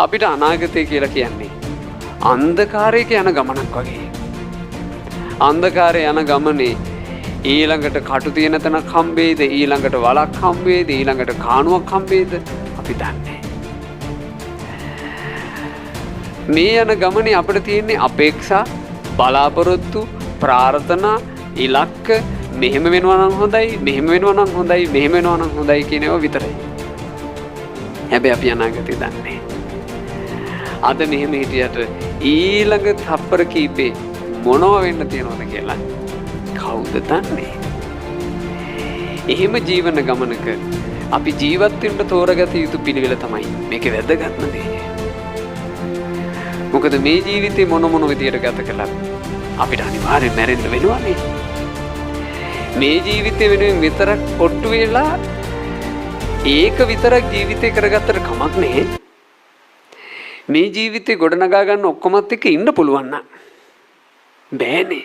අපිට අනාගතය කියලා කියන්නේ අන්ධකාරයක යන ගමනක් වගේ. අන්ධකාරය යන ගමනේ ඊළඟට කටු තියෙන තැනක් හම්බෙයිද, ඊළඟට වලක් හම්බෙයිද, ඊළඟට කාණුවක් හම්බෙයිද අපි දන්නේ. මේ යන ගමනේ අපිට තියෙන්නේ අපේක්ෂා, බලාපොරොත්තු, ප්‍රාර්ථනා, ඉලක්ක. මෙහෙම වෙනවා නම් හොඳයි, මෙහෙම වෙනවා නම් හොඳයි, මෙහෙම වෙනවා නම් හොඳයි කියන ඒවා විතරයි. හැබැයි අපි අනාගතය දන්නේ. අද මෙහෙම හිටියට ඊළඟ තප්පර කීපේ මොනව වෙන්න තියෙනවද කියලා කවුද දන්නේ? එහෙම ජීවන ගමනක අපි ජීවත් වෙන්න තෝරගත යුතු පිළිවෙල තමයි මේකේ වැදගත්ම දේ. මොකද මේ ජීවිතේ මොන විදියට ගත කළත් අපිට අනිවාර්යෙන් මැරෙන්න වෙනවානේ. මේ ජීවිතේ වෙනුවෙන් විතරක් ඔට්ටු වෙලා ඒක විතරක් ජීවිතේ කරගත්තට කමක් නැහැ. මේ ජීවිතේ ගොඩනගා ගන්න ඔක්කොමත් එක්ක ඉන්න පුළුවන් නම් බෑනේ.